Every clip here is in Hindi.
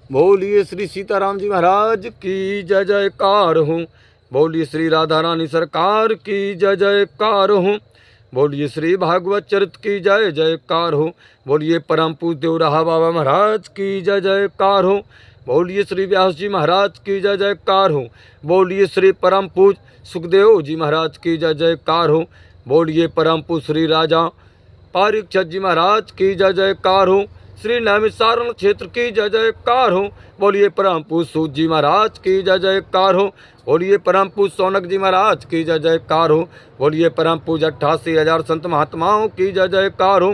बोलिए श्री सीताराम जी महाराज की जय जयकार हो। बोलिए श्री राधा रानी सरकार की जय जयकार हो। बोलिए श्री भागवत चरित की जय जयकार हो। बोलिए परम पूज्य देव रहा बाबा महाराज की जय जयकार हो। बोलिए श्री व्यास जी महाराज की जय जयकार हो। बोलिए श्री परम पूज्य सुखदेव जी महाराज की जय जयकार हो। बोलिए परम पूज्य श्री राजा परीक्षित जी महाराज की जय जयकार हो। श्री नैमिषारण्य क्षेत्र की जय जयकार हो। बोलिए परम पूज्य सूत जी महाराज की जय जयकार हो। बोलिए परम पूज्य सौनक जी महाराज की जय जयकार हो। बोलिए परम पूज्य 88,000 संत महात्माओं की जय जयकार हो।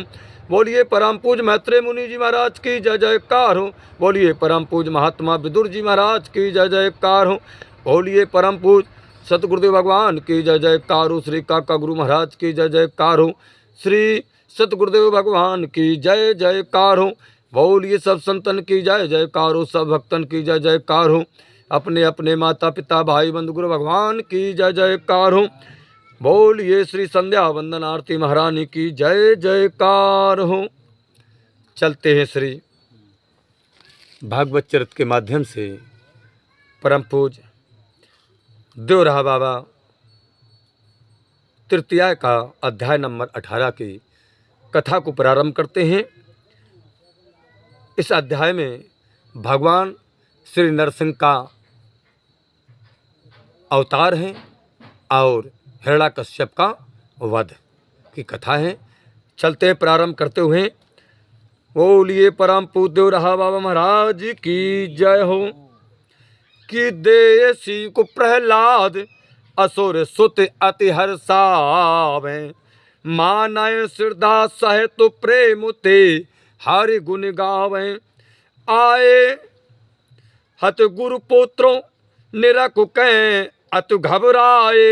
बोलिए परम पूज्य मैत्रेय मुनि जी महाराज की जय जयकार हो। बोलिए परम पूज्य महात्मा विदुर जी महाराज की जय जयकार हो। बोलिए परम पूज्य सतगुरुदेव भगवान की जय जयकार हो। श्री काका गुरु महाराज की जय जयकार हो। श्री सतगुरुदेव भगवान की जय जयकार हो। बोलिए सब संतन की जय जयकार हो। सब भक्तन की जय जयकार हो। अपने अपने माता पिता भाई बंधु गुरु भगवान की जय जयकार हो। बोलिए श्री संध्या वंदन आरती महारानी की जय जयकार हो। चलते हैं श्री भागवत चरित के माध्यम से परम पूज्य देव रहा बाबा तृतीया का अध्याय नंबर 18 की कथा को प्रारंभ करते हैं। इस अध्याय में भगवान श्री नरसिंह का अवतार है और हिरण्याकश्यप का वध की कथा है। चलते प्रारंभ करते हुए बोलिए परम पूज्य देव रहा बाबा महाराज की जय हो। कि देसी को प्रहलाद असुर सुत अति हर्षावे, मानय श्रद्धा सह तो प्रेम ते हरि गुण गावे। आए हत गुरु पुत्रों निरख कह अतु घबराए,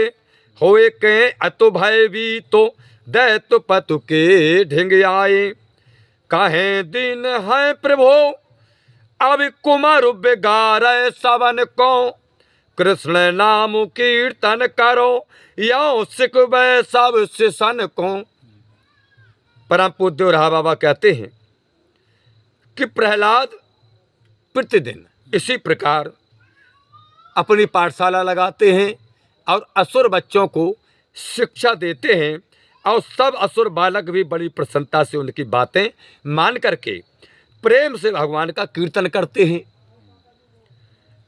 होए कह अतु भय भी तो दैत पतु के ढिंग आए। कहे दिन है प्रभु अब कुमार बेगार सवन को, कृष्ण नाम कीर्तन करो यो सिख बै सब सिसन को। परम पूज्य रहा बाबा कहते हैं कि प्रहलाद प्रतिदिन इसी प्रकार अपनी पाठशाला लगाते हैं और असुर बच्चों को शिक्षा देते हैं और सब असुर बालक भी बड़ी प्रसन्नता से उनकी बातें मान करके प्रेम से भगवान का कीर्तन करते हैं।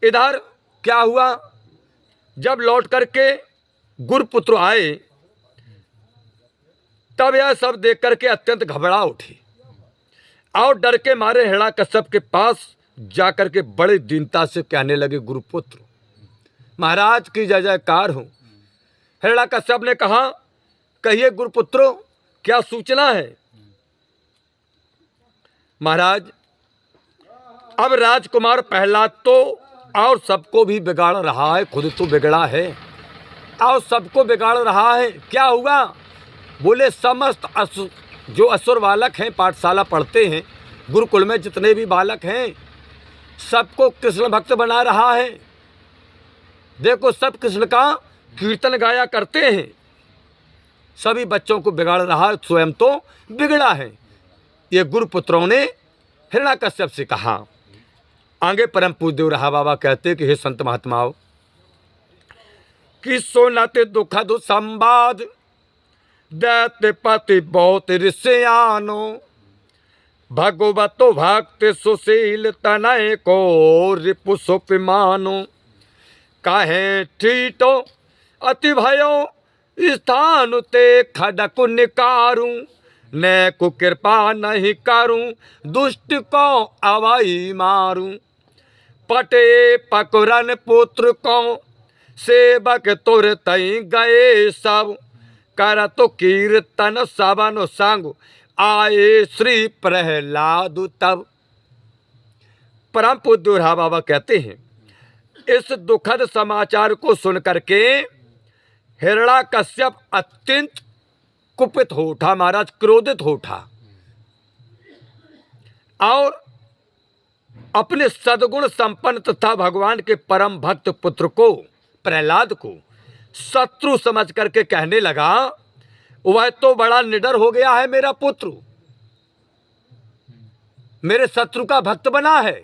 इधर क्या हुआ, जब लौट करके गुरुपुत्र आए तब यह सब देख करके अत्यंत घबरा उठे और डर के मारे हिरण्याकश्यप के पास जाकर के बड़े दीनता से कहने लगे, गुरुपुत्र महाराज की जय जयकार हो। हिरण्याकश्यप ने कहा, कहिए गुरुपुत्रो क्या सूचना है। महाराज अब राजकुमार प्रहलाद तो और सबको भी बिगाड़ रहा है, खुद तो बिगड़ा है और सबको बिगाड़ रहा है। क्या हुआ, बोले समस्त जो असुर बालक हैं, पाठशाला पढ़ते हैं, गुरुकुल में जितने भी बालक हैं सबको कृष्ण भक्त बना रहा है। देखो सब कृष्ण का कीर्तन गाया करते हैं, सभी बच्चों को बिगाड़ रहा है, स्वयं तो बिगड़ा है। ये गुरुपुत्रों ने हिरण्याकश्यप से कहा। आगे परम पूज्य देव रहा बाबा कहते कि हे संत महात्माओं, कि सोनते दुखद संवाद दैत्य पति बहुत ऋषियानो, भगवतो भक्त सुशील तनय को रिपु सुपिमानो। कहे ठीटो अति भयो स्थान ते खडक निकारूं, ने को कृपा नहीं करूं दुष्ट को अवई मारूं। पटे पकुरन पुत्र को सेवक तुर तई गए सब, कर तो कीर्तन सबन संग आए श्री प्रहलाद तब। परम पूज्य रहा बाबा कहते हैं, इस दुखद समाचार को सुन करके हिरण्याकश्यप अत्यंत कुपित हो उठा, महाराज क्रोधित हो उठा और अपने सद्गुण संपन्न तथा भगवान के परम भक्त पुत्र को प्रहलाद को शत्रु समझ करके कहने लगा, वह तो बड़ा निडर हो गया है, मेरा पुत्र मेरे शत्रु का भक्त बना है।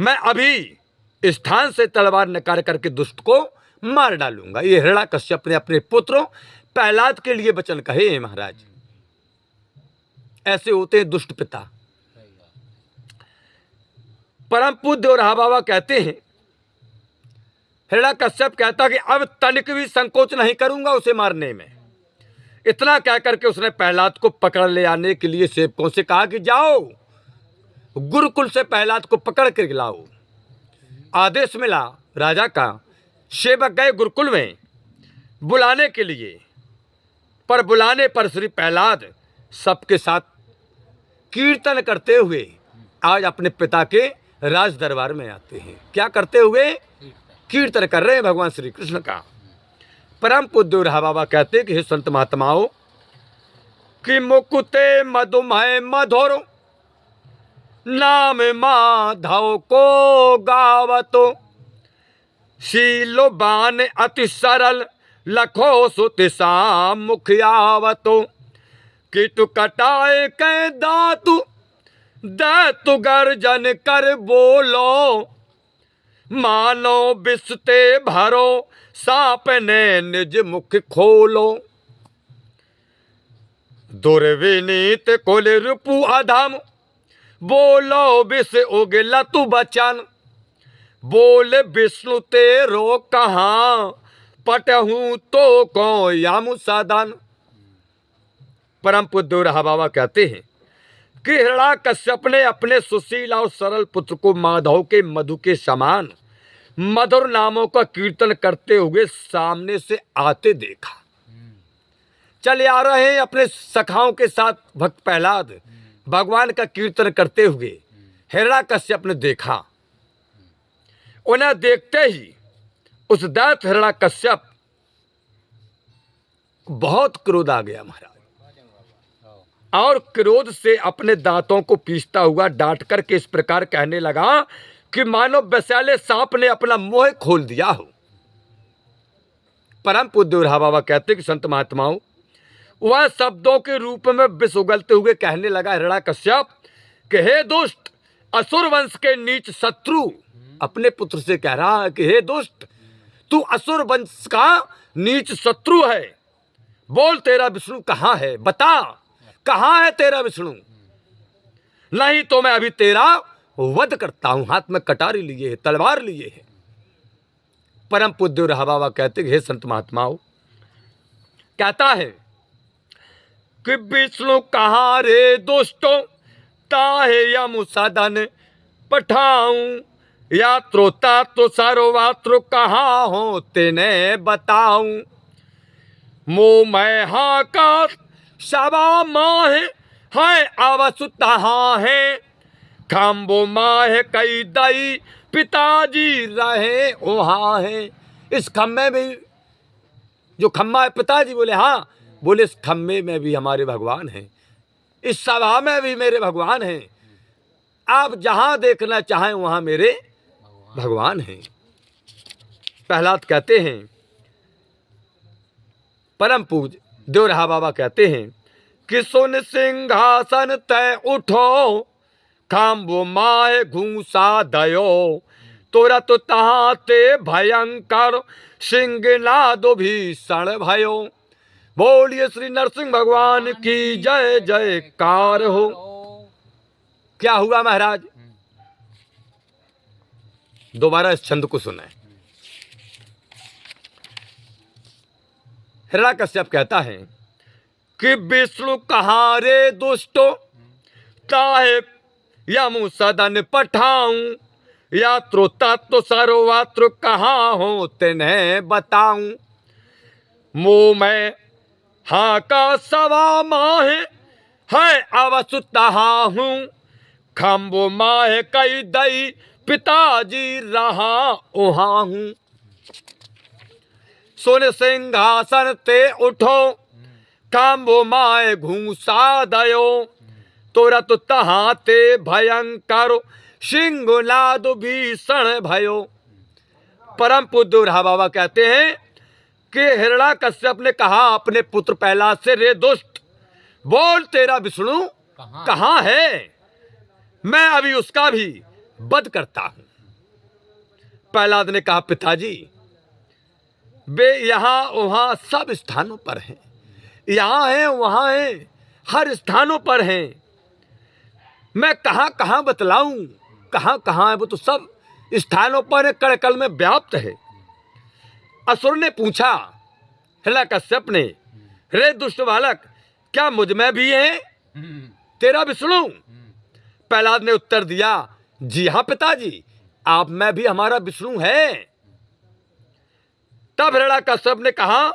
मैं अभी स्थान से तलवार निकाल करके दुष्ट को मार डालूंगा। ये हिरण्याकश्यप ने अपने पुत्रों प्रहलाद के लिए वचन कहे हैं महाराज। ऐसे होते हैं दुष्ट पिता। परम पूज्य देवराहा बाबा कहते हैं, हिरण्याकश्यप कहता कि अब तनिक भी संकोच नहीं करूंगा उसे मारने में। इतना कह करके उसने प्रहलाद को पकड़ ले आने के लिए सेवकों से कहा कि जाओ गुरुकुल से प्रहलाद को पकड़ कर लाओ। आदेश मिला राजा का। सेवक गए गुरुकुल में बुलाने के लिए, पर बुलाने पर श्री प्रहलाद सबके साथ कीर्तन करते हुए आज अपने पिता के राज दरबार में आते हैं। क्या करते हुए? कीर्तन कर रहे हैं भगवान श्री कृष्ण का। परम पूज्य देवराहा बाबा कहते हैं कि हे संत महात्माओं कि मुकुते मधुमय मधुर नाम माधव को गावतो, शीलोबान अति सरल लखो सुत सा मुखियावतो, किटु कटाए कै दातु दैतु गर्जन कर बोलो, मानो बिसते भरो सांप ने निज मुख खोलो, दुर्विनीत कुल रिपु अधम बोलो विष उगल तु बचन, बोल विष्णु तेरो कहाँ पटहूँ तो को यामु सदन। परम पूज्य देवराहा बाबा कहते हैं कि हिरण्याकश्यप ने अपने सुशील और सरल पुत्र को माधव के मधु के समान मधुर नामों का कीर्तन करते हुए सामने से आते देखा। चले आ रहे हैं अपने सखाओं के साथ भक्त प्रहलाद भगवान का कीर्तन करते हुए हिरण्याकश्यप ने देखा। उन्हें देखते ही उस दैत्य हिरण्याकश्यप बहुत क्रोध आ गया महाराज, और क्रोध से अपने दांतों को पीसता हुआ डांट करके इस प्रकार कहने लगा कि मानो विषैले सांप ने अपना मुंह खोल दिया हो। परम पूज्य देवराहा बाबा कहते कि संत महात्माओं वह शब्दों के रूप में विष उगलते हुए कहने लगा हिरण्याकश्यप कि हे दुष्ट असुर वंश के नीच शत्रु, अपने पुत्र से कह रहा है कि हे दुष्ट तू असुर वंश का नीच शत्रु है, बोल तेरा विष्णु कहाँ है, बता कहाँ है तेरा विष्णु, नहीं तो मैं अभी तेरा वध करता हूं। हाथ में कटारी लिए है, तलवार लिए है। परम पूज्य देवराहा बाबा कहते हे संत महात्माओं, कहता है कि विष्णु कहाँ रे दुष्टों ताहे यमु सदन पठाऊं, यात्रोता तो सर्वत्र कहाँ हो तेने बताऊं, मुँह मैं हाँ का सवा माह है अवसु तहाँ है, खम्बो माह कई दई पिताजी रहे वहाँ है। इस खम्बे में जो खम्बा है पिताजी बोले हाँ, बोले इस खम्बे में भी हमारे भगवान हैं, इस सभा में भी मेरे भगवान हैं, आप जहाँ देखना चाहें वहाँ मेरे भगवान हैं। प्रहलाद कहते हैं, परम पूज्य देवराहा बाबा कहते हैं कि सुन सिंहासन तय उठो खाम्बो माए घूसा दयो, तुरत तहाँ ते भयंकर सिंहनाद भीषण भयो, बोलिए श्री नरसिंह भगवान की जय जयकार हो। क्या हुआ महाराज? दोबारा इस छंद को सुने। हिरण्याकश्यप कहता है कि विष्णु कहाँ रे दुष्टो ताहे यमु सदन पठाऊं, यात्रो तत्व सर्वत्र कहाँ हो तेने बताऊं, मुँह में हाँ का सवा माह है अवसु तहाँ हूँ, खम्बो माह कई दई पिताजी रहा वहाँ हूँ, सुन सिंहासन ते उठो खम्बो माह घूसा दयो, तुरत तहाँ ते भयंकर सिंहनाद भीषण भयो। परम पूज्य देवराहा बाबा कहते हैं कि हिरण्याकश्यप ने कहा अपने पुत्र प्रहलाद से, रे दुष्ट बोल तेरा विष्णु कहाँ है, मैं अभी उसका भी वध करता हूं। प्रहलाद ने कहा पिताजी वे यहाँ वहाँ सब स्थानों पर हैं, यहाँ हैं वहाँ हैं, हर स्थानों पर हैं, मैं कहाँ कहाँ बतलाऊं, कहाँ कहाँ है, वो तो सब स्थानों पर है, कण में व्याप्त है। असुर ने पूछा हिरण्यकश्यप ने, रे दुष्ट बालक क्या मुझ में भी है तेरा विष्णु? प्रहलाद ने उत्तर दिया, जी हाँ पिताजी, आप में भी हमारा विष्णु है। तब हिरण्यकश्यप ने कहा,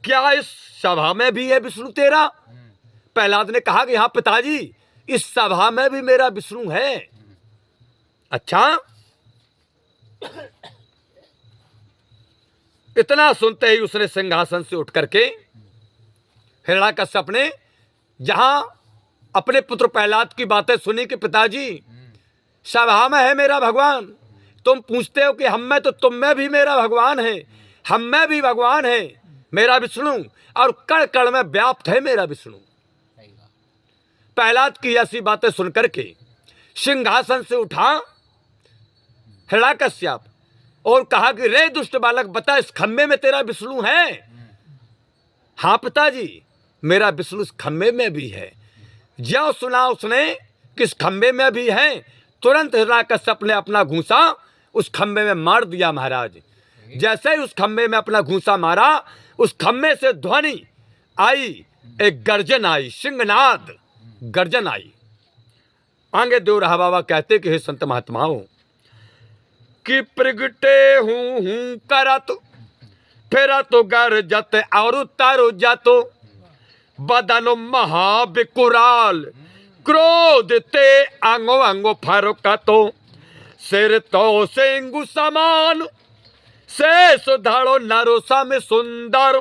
क्या इस सभा में भी है विष्णु तेरा? प्रहलाद ने कहा कि हाँ पिताजी, इस सभा में भी मेरा विष्णु है। अच्छा, इतना सुनते ही उसने सिंहासन से उठ करके हिरण्यकश्यप ने जहां अपने पुत्र प्रहलाद की बातें सुनी कि पिताजी सभा में है मेरा भगवान, तुम पूछते हो कि हम में, तो तुम में भी मेरा भगवान है, हम में भी भगवान है मेरा विष्णु, और कण कण में व्याप्त है मेरा विष्णु। प्रहलाद की ऐसी बातें सुनकर के सिंहासन से उठा हिरण्यकश्यप और कहा कि रे दुष्ट बालक बता, इस खम्भे में तेरा विष्णु है? हाँ पिताजी, मेरा विष्णु इस खम्भे में भी है। ज्यों सुना उसने कि इस खम्भे में भी है, तुरंत हिरण्यकश्यप ने अपना घूंसा उस खम्भे में मार दिया महाराज। जैसे ही उस खम्भे में अपना घूंसा मारा, उस खम्भे से ध्वनि आई, एक गर्जन आई, सिंहनाद गर्जन आई। आगे देवराहा बाबा कहते कि हे संत महात्माओं कि प्रगटे हूँ करत फिर तो गरजत और तारो जातो बदन महाविकुराल क्रोध ते अंगो अंगो फरकतो सिर तो सेंगु समान शेष धड़ो नरोसा में सुंदर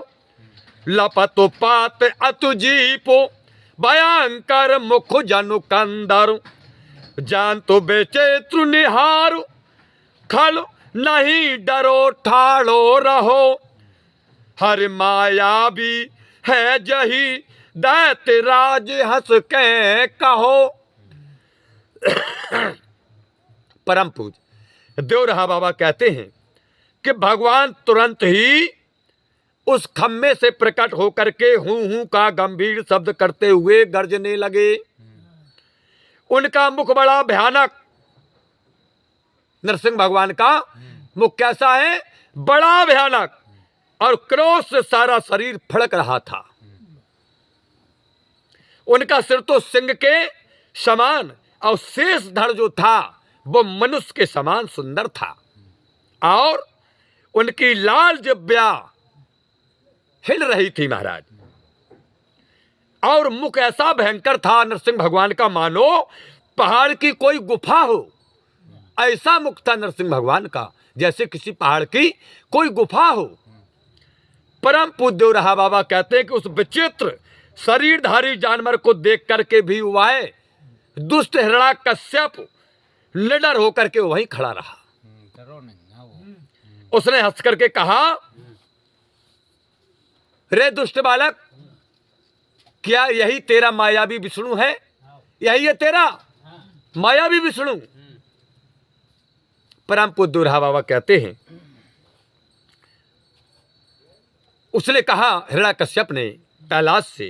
लपतो पात अतु जीपो भयंकर मुख जनु कंदर जान तो बेचे निहार खल नहीं डरो ठाड़ो रहो हर माया भी है जही दैत्य राज हंस के कहो। परम पूज देवराहा बाबा कहते हैं कि भगवान तुरंत ही उस खम्भे से प्रकट होकर के हूं का गंभीर शब्द करते हुए गर्जने लगे। उनका मुख बड़ा भयानक, नरसिंह भगवान का मुख कैसा है? बड़ा भयानक, और क्रोध से सारा शरीर फड़क रहा था। उनका सिर तो सिंह के समान और शेष धड़ जो था वो मनुष्य के समान सुंदर था, और उनकी लाल जिह्वा हिल रही थी महाराज। और मुख ऐसा भयंकर था नरसिंह भगवान का, मानो पहाड़ की कोई गुफा हो, ऐसा मुख था नरसिंह भगवान का, जैसे किसी पहाड़ की कोई गुफा हो। परम पूज्य देवराहा बाबा कहते हैं कि उस विचित्र शरीरधारी जानवर को देख करके भी वह दुष्ट हिरण्यकश्यप निडर होकर के वहीं खड़ा रहा। उसने हंस करके कहा, रे दुष्ट बालक, क्या यही तेरा मायावी विष्णु है? यही है तेरा मायावी विष्णु? परम पूज्य देवराहा बाबा कहते हैं, उसने कहा हिरण्यकश्यप ने प्रहलाद से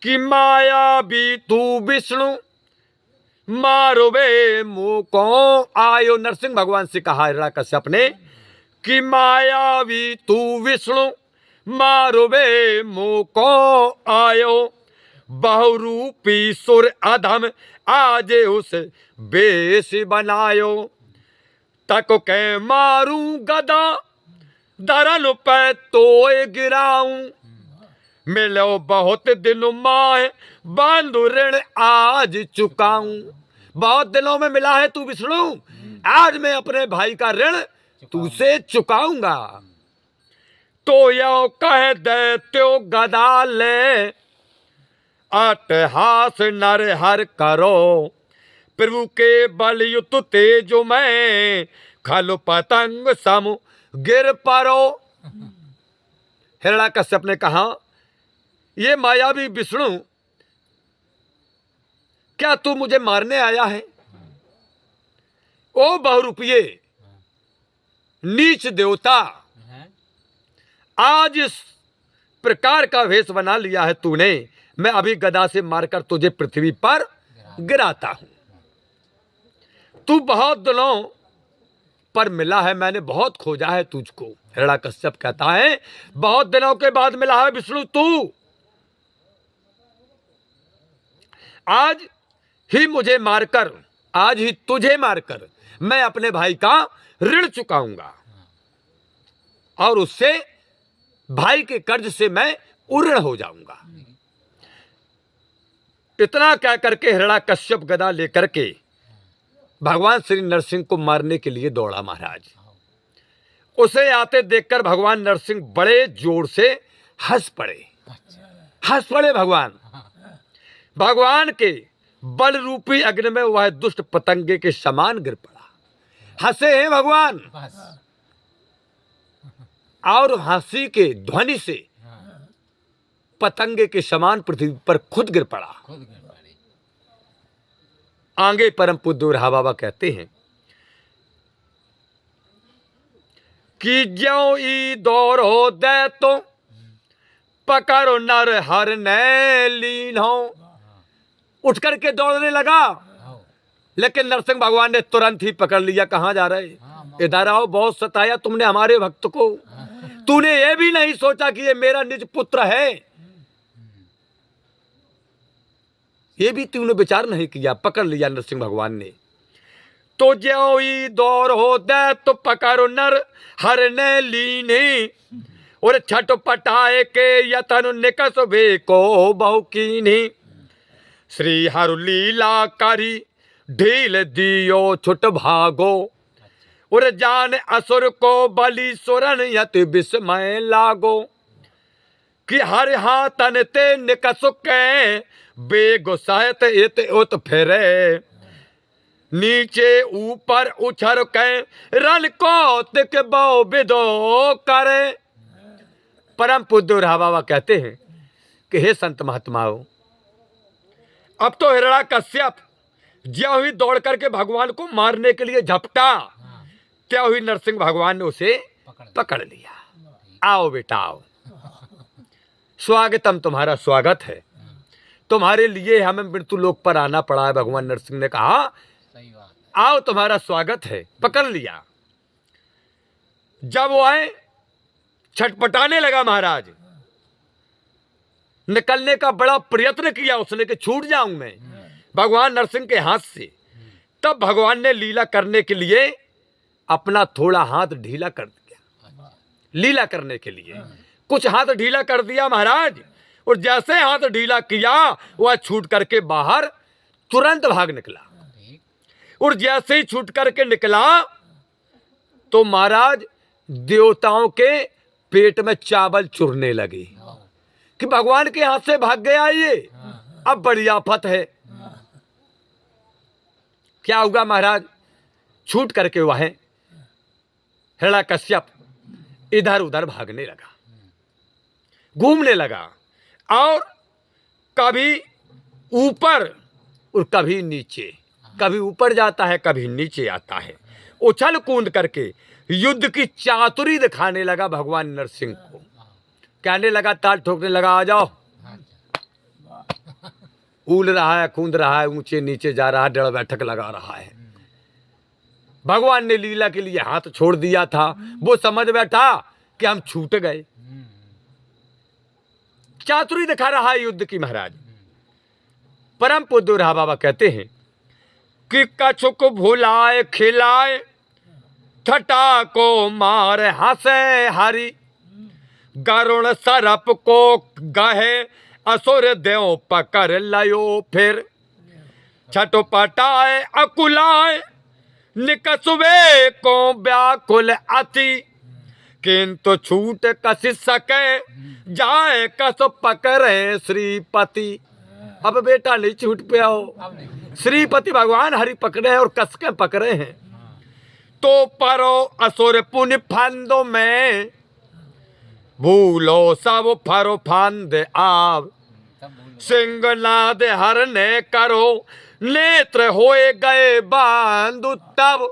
कि मायावी तू विष्णु मारो बे मुँह को आयो। नरसिंह भगवान से कहा हिरण्यकश्यप ने कि मायावी तू विष्णु मारो बे मुँह को आयो बहुरूपी सुर अधम आज उस बेस बनायो तक के मारू गदा दरन पे तो गिराऊं मिलो बहुत दिन माह बांधु ऋण आज चुकाऊं। बहुत दिनों में मिला है तू विष्णु, आज मैं अपने भाई का ऋण तुझसे चुकाऊंगा। तो यो कह दे त्यो गदा ले अटहास नर हर करो प्रभु के बल युत तेजो में खल पतंग सम गिर परो। हिरण्यकश्यप ने कहा, ये मायावी विष्णु, क्या तू मुझे मारने आया है? ओ बहुरूपिये, नीच देवता, आज इस प्रकार का वेश बना लिया है तूने, मैं अभी गदा से मारकर तुझे पृथ्वी पर गिराता हूं। तू बहुत दिनों पर मिला है, मैंने बहुत खोजा है तुझको। हिरण्यकश्यप कहता है बहुत दिनों के बाद मिला है विष्णु तू, आज ही मुझे मारकर, आज ही तुझे मारकर मैं अपने भाई का ऋण चुकाऊंगा और उससे भाई के कर्ज से मैं उऋण हो जाऊंगा। इतना कह करके हिरण्यकश्यप गदा लेकर के भगवान श्री नरसिंह को मारने के लिए दौड़ा। महाराज उसे आते देखकर भगवान नरसिंह बड़े जोर से हंस पड़े, हंस पड़े। भगवान के बल रूपी अग्नि में वह दुष्ट पतंगे के समान गिर पड़ा। हंसे हैं भगवान और हंसी के ध्वनि से पतंगे के समान पृथ्वी पर खुद गिर पड़ा। आगे परम पूज्य दोरहा बाबा कहते हैं कि ज्यों ई दौर हो दे तो पकड़ो नर हर ने लीन हो। उठ करके दौड़ने लगा, लेकिन नरसिंह भगवान ने तुरंत ही पकड़ लिया। कहां जा रहे, इधर आओ, बहुत सताया तुमने हमारे भक्त को। तूने ये भी नहीं सोचा कि ये मेरा निज पुत्र है, ये भी तूने विचार नहीं किया। पकड़ लिया नरसिंह भगवान ने। तो ज्यों ई दौर हो दे तो पकड़ो नर हर ने लीनी, और छठ पटाए के यतन निकस भे को बहु कीनी। श्री हरु लीला करी ढील दियो छुट भागो, और जान असुर को बलि सुरन यति विस्मय लागो। कि हर हाथन ते निकस के बेगो सहत इत उत फिरे, नीचे ऊपर उछर के रन को तिक बो विदो करे। परम पूज्य दोरहा बाबा कहते हैं कि हे संत महात्माओं, अब तो हिरण्यकश्यप ज्यों ही दौड़ करके भगवान को मारने के लिए झपटा, त्यों ही नरसिंह भगवान ने उसे पकड़ लिया। आओ बेटा आओ, स्वागतम, तुम्हारा स्वागत है, तुम्हारे लिए हमें मृत्यु लोक पर आना पड़ा है। भगवान नरसिंह ने कहा आओ तुम्हारा स्वागत है। पकड़ लिया। जब वह छटपटाने लगा महाराज, निकलने का बड़ा प्रयत्न किया उसने कि छूट जाऊं मैं भगवान नरसिंह के हाथ से, तब भगवान ने लीला करने के लिए अपना थोड़ा हाथ ढीला कर दिया। लीला करने के लिए कुछ हाथ ढीला कर दिया महाराज, और जैसे हाथ ढीला किया वह छूट करके बाहर तुरंत भाग निकला। और जैसे ही छूट करके निकला तो महाराज देवताओं के पेट में चावल चुरने लगे कि भगवान के हाथ से भाग गया ये, अब बड़ी आफत है। क्या होगा महाराज, छूट करके वह हिरण्यकश्यप इधर उधर भागने लगा, घूमने लगा, और कभी ऊपर और कभी नीचे, कभी ऊपर जाता है कभी नीचे आता है। उछल कूद करके युद्ध की चातुरी दिखाने लगा भगवान नरसिंह को। कहने लगा, ताल ठोकने लगा, आ जाओ। उल रहा है, कूद रहा है, ऊंचे नीचे जा रहा है, डर बैठक लगा रहा है। भगवान ने लीला के लिए हाथ छोड़ दिया था, वो समझ बैठा कि हम छूट गए। चातुरी दिखा रहा है युद्ध की महाराज। परम पूज्य दोरहा बाबा कहते हैं कि कछुक भुलाए खिलाए, ठटा को मार हंसे हरि, गरुण सरप को गहे असुर देव पकड़ लयो फिर। छठो पटाए अकुलाए निकसुबे को व्याकुल अति, किंतु छूट कस सके जाए कस पकड़े श्रीपति। अब बेटा नहीं छूट पे हो, श्रीपति भगवान हरि पकड़े हैं और कस के पकड़े हैं। तो परो असुर पुण्य फंदो में, भूलो सब फरो फंद आव। सिंहनाद हरने करो नेत्र होए गए बांधु तब।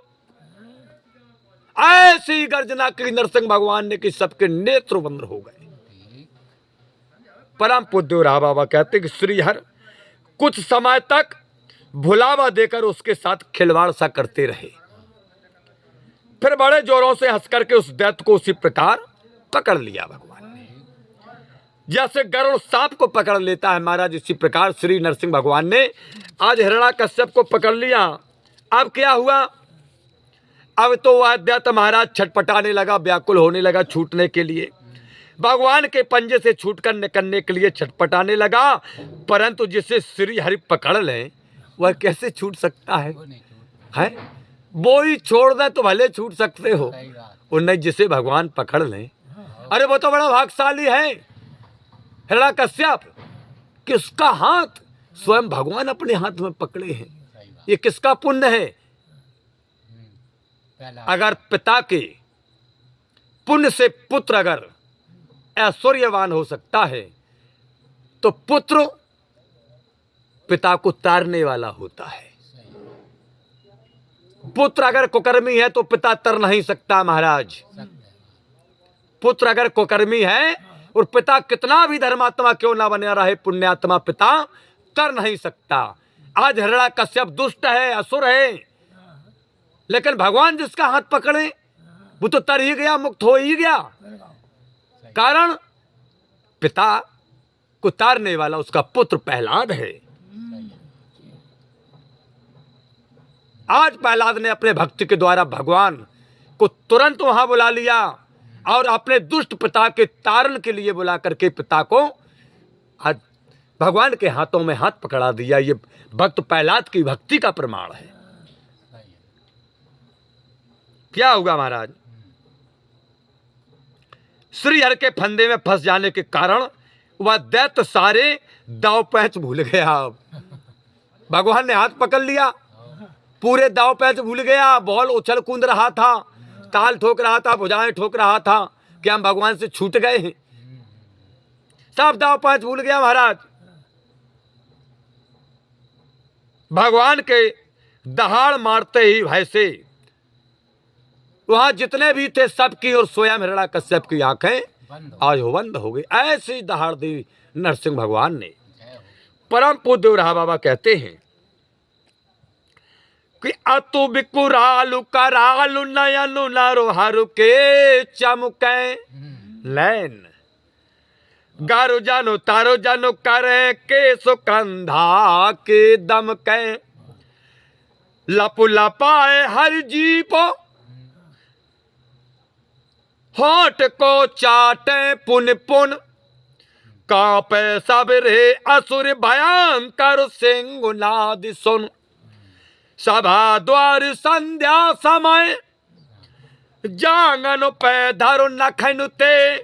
ऐसी गर्जना की नरसिंह भगवान ने कि सबके नेत्र बंद हो गए। परम पूज्य रहा बाबा कहते कि श्रीहर कुछ समय तक भुलावा देकर उसके साथ खिलवाड़ सा करते रहे। फिर बड़े जोरों से हंस करके उस दैत्य को उसी प्रकार पकड़ लिया भगवान ने, जैसे गरुड़ सांप को पकड़ लेता है महाराज। इसी प्रकार श्री नरसिंह भगवान ने आज हिरण्याकश्यप को पकड़ लिया। अब क्या हुआ? अब तो वह दैत्य महाराज छटपटाने लगा, व्याकुल होने लगा छूटने के लिए, भगवान के पंजे से छूटकर निकलने के लिए छटपटाने लगा। परंतु जिसे श्री हरि पकड़ लें वह कैसे छूट सकता है? वो ही छोड़ दे तो भले छूट सकते हो, और नहीं जिसे भगवान पकड़ लें। अरे वो तो बड़ा भाग्यशाली है हिरण्याकश्यप कि उसका हाथ स्वयं भगवान अपने हाथ में पकड़े हैं। ये किसका पुण्य है? अगर पिता के पुण्य से पुत्र अगर ऐश्वर्यवान हो सकता है तो पुत्र पिता को तारने वाला होता है। पुत्र अगर कुकर्मी है तो पिता तर नहीं सकता महाराज। पुत्र अगर कुकर्मी है और पिता कितना भी धर्मात्मा क्यों ना बना रहे, पुण्यात्मा पिता तर नहीं सकता। आज हिरण्याकश्यप दुष्ट है, असुर है, लेकिन भगवान जिसका हाथ पकड़े वो तो तर ही गया, मुक्त हो ही गया। कारण पिता को तारने वाला उसका पुत्र प्रहलाद है। आज प्रहलाद ने अपने भक्ति के द्वारा भगवान को तुरंत वहां बुला लिया और अपने दुष्ट पिता के तारण के लिए बुला करके पिता को आज भगवान के हाथों में हाथ पकड़ा दिया। ये भक्त प्रहलाद की भक्ति का प्रमाण है। क्या होगा महाराज? श्री हर के फंदे में फंस जाने के कारण वह दैत्य सारे दाव पैंच भूल गया। भगवान ने हाथ पकड़ लिया, पूरे दाव पैंच भूल गया। बॉल उछल कूद रहा था, ताल ठोक रहा था, भुजाएं ठोक रहा था कि हम भगवान से छूट गए हैं। सब दाव पैंच भूल गया महाराज। भगवान के दहाड़ मारते ही भय से वहां जितने भी थे सबकी और स्वयं हिरण्याकश्यप की आंखें आज बंद हो गई। ऐसी दहाड़ दी नरसिंह भगवान ने। परम पूज्य रहा बाबा कहते हैं कि अतु बिकुरालु करालु नयनु नरोहरु के चमके लैन गारु जानो तारो जानो करे के सुकंधा के दम के लपु लपाए हर जीप होठ को चाटे पुन पुन कांपे सब रे असुर भयंकर सिंगुनाद सुन सभा द्वार संध्या समय जांगन पे धरो नखनुते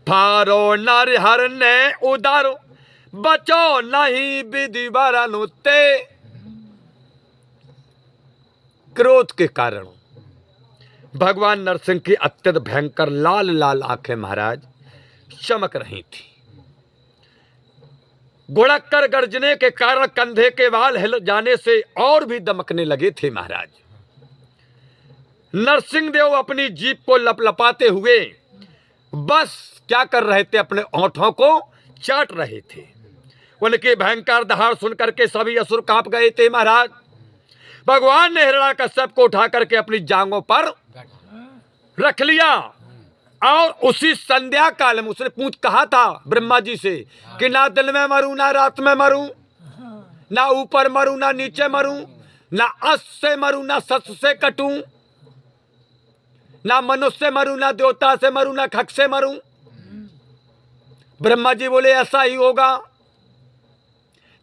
फारो नर हर ने उधर बचो नहीं विधि वरनुते। क्रोध के कारण भगवान नरसिंह की अत्यंत भयंकर लाल लाल आंखें महाराज चमक रही थी। गुड़ककर गर्जने के कारण कंधे के बाल हिल जाने से और भी दमकने लगे थे महाराज। नरसिंह देव अपनी जीभ को लपलपाते हुए बस क्या कर रहे थे, अपने होठों को चाट रहे थे। उनके भयंकर दहाड़ सुनकर के सभी असुर कांप गए थे महाराज। भगवान ने हिरण्याकश्यप को उठा करके अपनी जांघों पर रख लिया और उसी संध्या काल में उसने कहा था ब्रह्मा जी से कि ना दिन में मरूं ना रात में मरूं, ना ऊपर मरूं ना नीचे मरूं, ना अस से मरूं ना सस से कटूं, ना मनुष्य से मरूं ना देवता से मरूं ना खक से मरूं। ब्रह्मा जी बोले ऐसा ही होगा।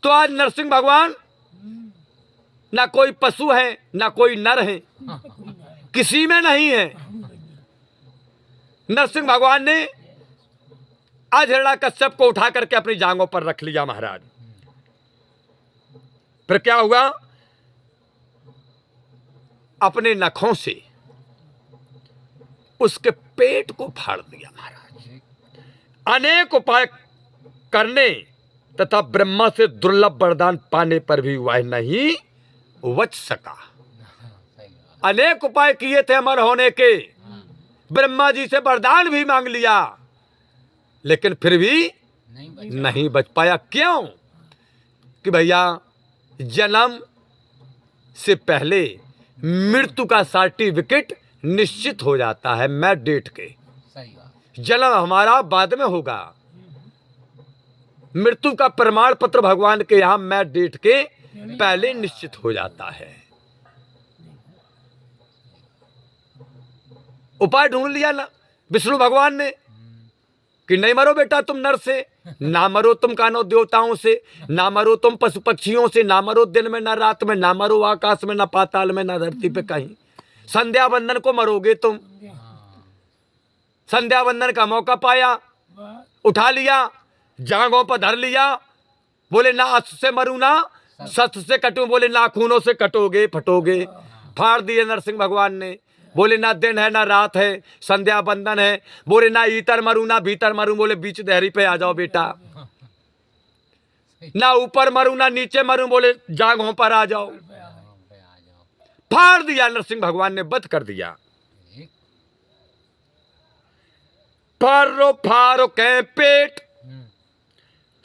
तो आज नरसिंह भगवान ना कोई पशु है ना कोई नर है, किसी में नहीं है। नरसिंह भगवान ने आज हिरण्याकश्यप को उठा करके अपनी जांघों पर रख लिया महाराज। फिर क्या हुआ? अपने नखों से उसके पेट को फाड़ दिया महाराज। अनेक उपाय करने तथा ब्रह्मा से दुर्लभ वरदान पाने पर भी वह नहीं बच सका। अनेक उपाय किए थे अमर होने के, ब्रह्मा जी से वरदान भी मांग लिया, लेकिन फिर भी नहीं बच पाया। क्यों? कि भैया जन्म से पहले मृत्यु का सर्टिफिकेट निश्चित हो जाता है, मैं डेट के। जन्म हमारा बाद में होगा, मृत्यु का प्रमाण पत्र भगवान के यहां मैं डेट के पहले निश्चित हो जाता है। उपाय ढूंढ लिया ना विष्णु भगवान ने कि नहीं मरो बेटा तुम नर से, ना मरो तुम कानो देवताओं से, ना मरो तुम पशु पक्षियों से, ना मरो दिन में ना रात में, ना मरो आकाश में ना पाताल में ना धरती पे कहीं, संध्या बंदन को मरोगे तुम। संध्या बंदन का मौका पाया, उठा लिया, जांघों पर धर लिया, बोले ना अश्व से मरू ना शस्त्र से कटूं, बोले ना खूनों से कटोगे फटोगे। फाड़ दिए नरसिंह भगवान ने, बोले ना दिन है ना रात है, संध्या बंदन है, बोले ना इतर मरू ना भीतर मरू, बोले बीच दहरी पे आ जाओ बेटा, ना ऊपर मरू ना नीचे मरू, बोले जांघों पर आ जाओ। फाड़ दिया नरसिंह भगवान ने, वध कर दिया। फारो फारो के पेट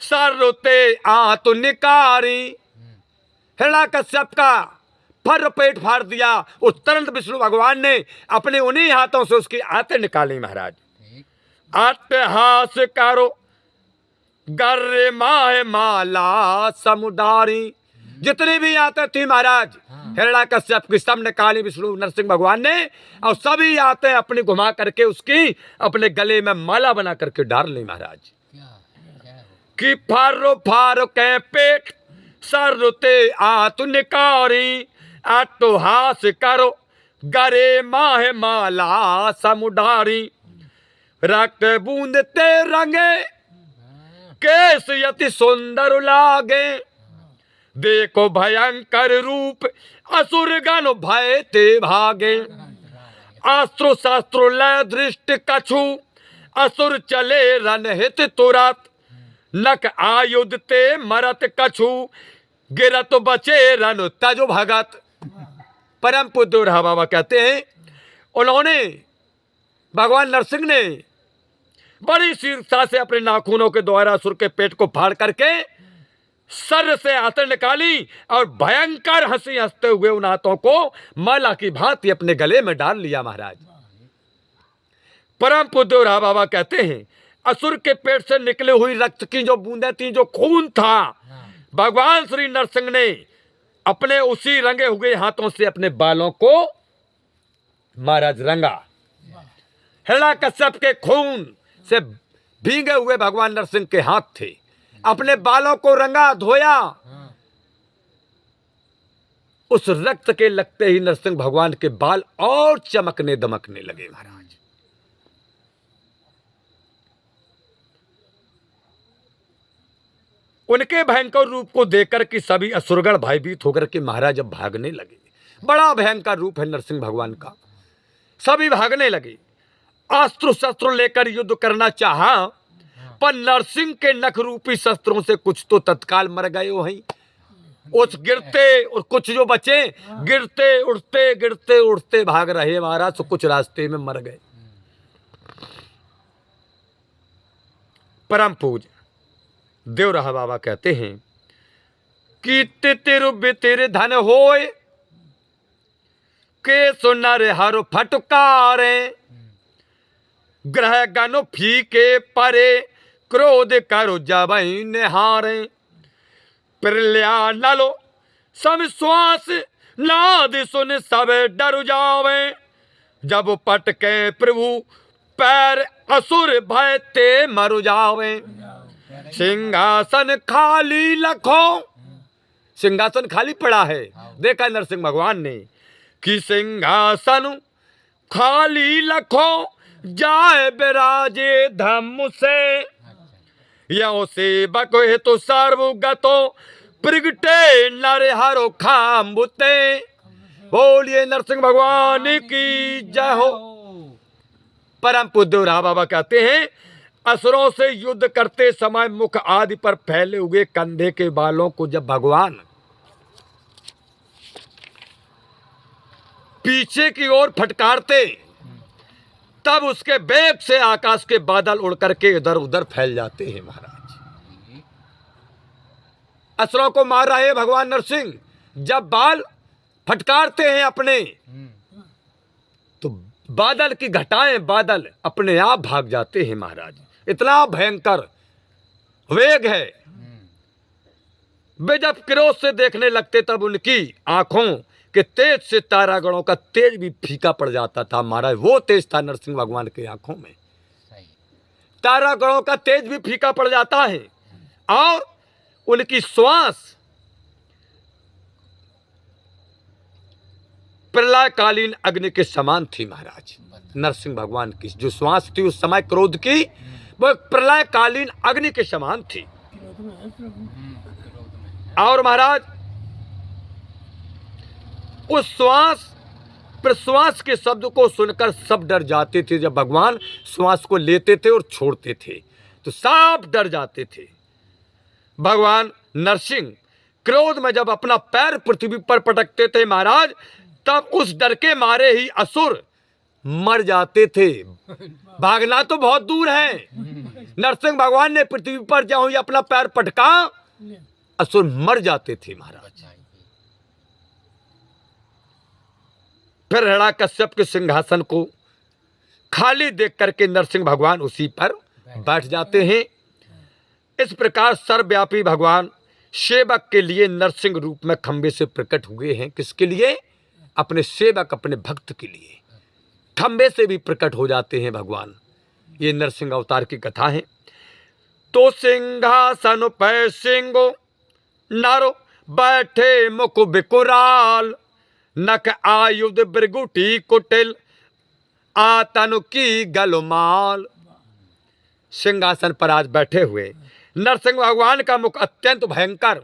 सरते आ तो निकारी, हिरण्यकश्यप का फर पेट फाड़ दिया। उस तुरंत विष्णु भगवान ने अपने उन्हीं हाथों से उसकी आते निकाली। महाराज अट्टहास करो गर्रे माहे माला समुदारी, जितनी भी आते थी महाराज हिरण्यकश्यप की सब निकाली विष्णु नरसिंह भगवान ने, और सभी आते अपनी घुमा करके उसकी अपने गले में माला बना करके डाल ली। महाराज कि फारो फारो के पेट सरते आतु निकारी, अट्टहास करो गरे माहे माला समुडारी, रक्त बूंदते रंगे केस यति सुंदर लागे, देखो भयंकर रूप असुर गण भय ते भागे, अस्त्र शस्त्र लय दृष्टि कछु असुर चले रणहित तुरत, नक आयुध ते मरत कछु गिरत बचे रन तजो भगत। परम पूज्य रहा बाबा कहते हैं उन्होंने भगवान नरसिंह ने बड़ी शीर्षा से अपने नाखूनों के द्वारा असुर के पेट को फाड़ करके सर से आंतें निकाली और भयंकर हंसी हंसते हुए उन हाथों को माला की भांति अपने गले में डाल लिया। महाराज परम पूज्य रहा बाबा कहते हैं असुर के पेट से निकले हुई रक्त की जो बूंदें थी, जो खून था, भगवान श्री नरसिंह ने अपने उसी रंगे हुए हाथों से अपने बालों को महाराज रंगा। हिरण्यकश्यप के खून से भीगे हुए भगवान नरसिंह के हाथ थे, अपने बालों को रंगा धोया। उस रक्त के लगते ही नरसिंह भगवान के बाल और चमकने दमकने लगे। महाराज उनके भयंकर रूप को देखकर कि सभी असुरगण भयभीत होकर के महाराज अब भागने लगे। बड़ा भयंकर रूप है नरसिंह भगवान का। सभी भागने लगे, अस्त्र शस्त्र लेकर युद्ध करना चाहा, पर नरसिंह के नख रूपी शस्त्रों से कुछ तो तत्काल मर गए वहीं। उस गिरते और कुछ जो बचे गिरते उड़ते भाग रहे महाराज, तो कुछ रास्ते में मर गए। परम पूज देव रहा बाबा कहते हैं कि तितिर धन होए के सुनर हर फटकारे, ग्रह गनु फीके परे क्रोध करो जबई निहारे, प्रलया नलो सम श्वास नाद सुन सब डर जावे, जब पटके प्रभु पैर असुर भय ते मर जावे, सिंहासन खाली लखो, सिंहासन खाली पड़ा है। देखा नरसिंह भगवान ने कि सिंहासन खाली लखो जाए बिराजे धम्म से, यो सेवक हे तो सर्वगतो प्रगटे नर हरो खाम्बुते। बोलिए नरसिंह भगवान की जय हो। परम पूज्य रहा बाबा कहते हैं असुरों से युद्ध करते समय मुख आदि पर फैले हुए कंधे के बालों को जब भगवान पीछे की ओर फटकारते, तब उसके वेग से आकाश के बादल उड़ करके इधर उधर फैल जाते हैं महाराज। असुरों को मार रहे भगवान नरसिंह जब बाल फटकारते हैं अपने, तो बादल की घटाएं, बादल अपने आप भाग जाते हैं महाराज। इतना भयंकर वेग है। वे जब क्रोध से देखने लगते तब उनकी आंखों के तेज से तारागणों का तेज भी फीका पड़ जाता था महाराज। वो तेज था नरसिंह भगवान की आंखों में, तारागणों का तेज भी फीका पड़ जाता है। और उनकी श्वास प्रलयकालीन अग्नि के समान थी महाराज। नरसिंह भगवान की जो श्वास थी उस समय क्रोध की, वो प्रलयकालीन अग्नि के समान थी। और महाराज उस श्वास प्रश्वास के शब्द को सुनकर सब डर जाते थे। जब भगवान श्वास को लेते थे और छोड़ते थे तो सब डर जाते थे। भगवान नरसिंह क्रोध में जब अपना पैर पृथ्वी पर पटकते थे महाराज, तब उस डर के मारे ही असुर मर जाते थे। भागना तो बहुत दूर है, नरसिंह भगवान ने पृथ्वी पर जो ही अपना पैर पटका, असुर मर जाते थे महाराज। फिर हिरण्यकश्यप के सिंहासन को खाली देख करके नरसिंह भगवान उसी पर बैठ जाते हैं। इस प्रकार सर्वव्यापी भगवान सेवक के लिए नरसिंह रूप में खंबे से प्रकट हुए हैं। किसके लिए? अपने सेवक, अपने भक्त के लिए खंबे से भी प्रकट हो जाते हैं भगवान। ये नरसिंह अवतार की कथा है। तो सिंहासन पे सिंगो नर बैठे मुख बिकुराल, नख आयुध ब्रिगुटी कुटिल आतनु की गलमाल। सिंहासन पर आज बैठे हुए नरसिंह भगवान का मुख अत्यंत भयंकर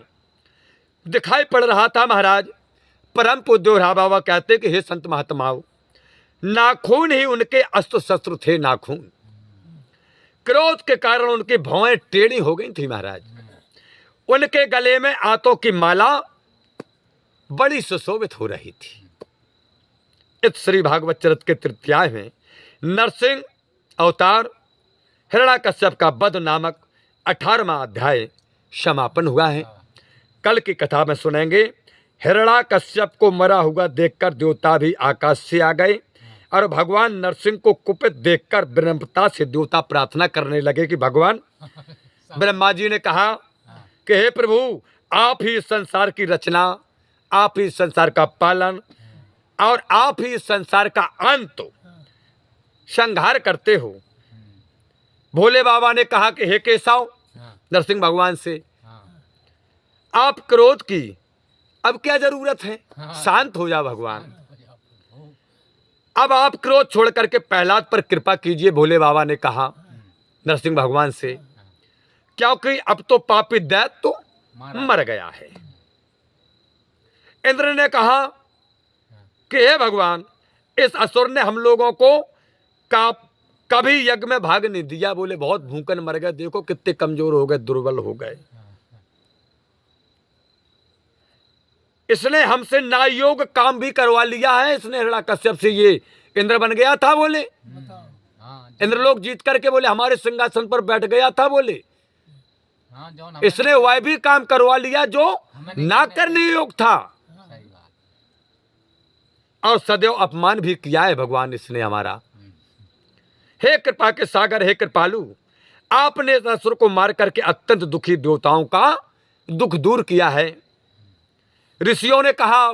दिखाई पड़ रहा था महाराज। परम पूज्य बाबा कहते कि हे संत महात्माओं, नाखून ही उनके अस्त्र शस्त्र थे। नाखून क्रोध के कारण उनकी भौएं टेढ़ी हो गई थी महाराज। उनके गले में आतों की माला बड़ी सुशोभित हो रही थी। इस श्री भागवत चरित के तृतीयाय में नरसिंह अवतार हिरण्यकश्यप का वध नामक 18वां अध्याय समापन हुआ है। कल की कथा में सुनेंगे हिरण्यकश्यप को मरा हुआ देखकर देवता भी आकाश से आ गए और भगवान नरसिंह को कुपित देखकर विनम्रता से देवता प्रार्थना करने लगे कि भगवान, ब्रह्मा जी ने कहा कि हे प्रभु, आप ही इस संसार की रचना, आप ही इस संसार का पालन और आप ही इस संसार का अंत संहार करते हो। भोले बाबा ने कहा कि हे केशव, नरसिंह भगवान से, आप क्रोध की अब क्या जरूरत है, शांत हो जा भगवान। अब आप क्रोध छोड़ करके प्रहलाद पर कृपा कीजिए। भोले बाबा ने कहा नरसिंह भगवान से, क्योंकि अब तो पापी दैत्य तो मर गया है। इंद्र ने कहा कि हे भगवान, इस असुर ने हम लोगों को कभी यज्ञ में भाग नहीं दिया। बोले बहुत भूखन मर गए, देखो कितने कमजोर हो गए, दुर्बल हो गए। इसने हमसे नायोग काम भी करवा लिया है। इसने हिरण्यकश्यप से ये इंद्र बन गया था। बोले इंद्रलोक जीत करके बोले हमारे सिंहासन पर बैठ गया था। बोले इसने वह भी काम करवा लिया जो ना करने योग था, और सदैव अपमान भी किया है भगवान इसने हमारा। हे कृपा के सागर, हे कृपालु, आपने इस असुर को मार करके अत्यंत दुखी देवताओं का दुख दूर किया है। ऋषियों ने कहा,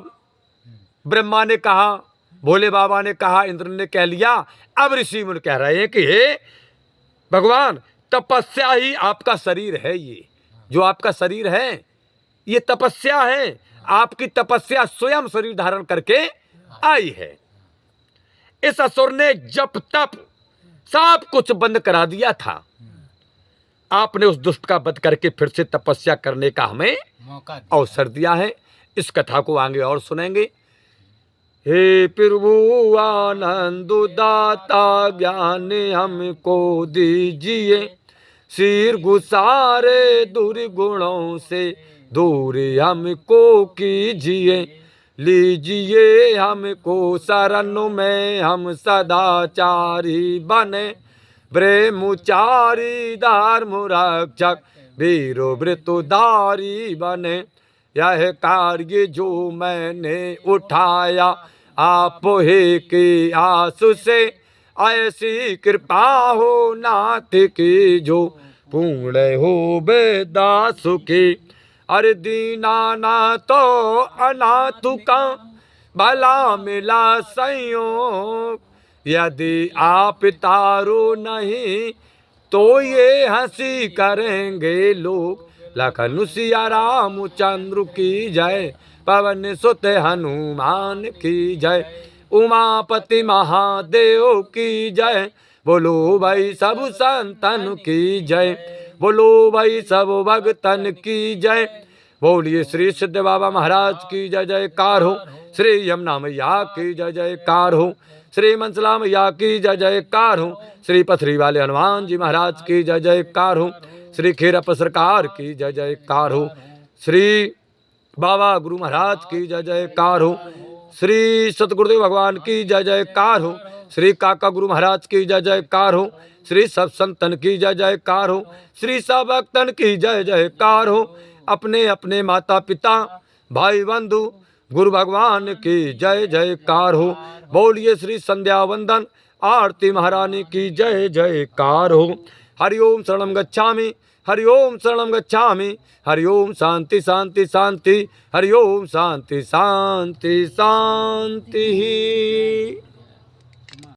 ब्रह्मा ने कहा, भोले बाबा ने कहा, इंद्र ने कह लिया। अब ऋषि मुनि कह रहे हैं कि हे भगवान, तपस्या ही आपका शरीर है। ये जो आपका शरीर है ये तपस्या है। आपकी तपस्या स्वयं शरीर धारण करके आई है। इस असुर ने जप तप सब कुछ बंद करा दिया था। आपने उस दुष्ट का वध करके फिर से तपस्या करने का हमें अवसर दिया है। इस कथा को आगे और सुनेंगे। हे प्रभु आनंद दाता ज्ञान हमको दीजिए, सिर गुसारे दुर्गुणों से दूर हमको कीजिए, लीजिए हमको शरण में, हम सदाचारी बने, ब्रह्मचारी धर्म रक्षक वीरो वृतुधारी बने। यह कार्य जो मैंने उठाया आप ही की आंसू से, ऐसी कृपा हो नाथ की जो पूर्ण हो बेदास की। अरे दीना ना तो अनाथ का भला मिला संयोग, यदि आप तारो नहीं तो ये हंसी करेंगे लोग। लखन सिया रामचंद्र की जय, पवन सुत हनुमान की जय, उमापति महादेव की जय। बोलो भाई सब संतन की जय, बोलो भाई सब भगतन की जय। बोलिए श्री सिद्ध बाबा महाराज की जय जयकार हो, श्री यमुना मैया की जय जयकार हो, श्री मंसला मैया की जय जयकार हो, श्री पथरी वाले हनुमान जी महाराज की जय जयकार हो, श्री खेरप सरकार की जय जयकार हो, श्री बाबा गुरु महाराज की जय जयकार हो, श्री सतगुरुदेव भगवान की जय जयकार हो, श्री काका गुरु महाराज की जय जयकार हो, श्री सब संतन की जय जयकार हो, श्री सब भक्तन की जय जयकार हो। अपने अपने माता पिता भाई बंधु गुरु भगवान की जय जयकार हो। बोलिए श्री संध्या वंदन आरती महारानी की जय जयकार हो। हरिओम शरणम गच्छामि, हरिओम शरणम गच्छामि, हरिओम शांति शांति शांति, हरिओम शांति शांति शांति।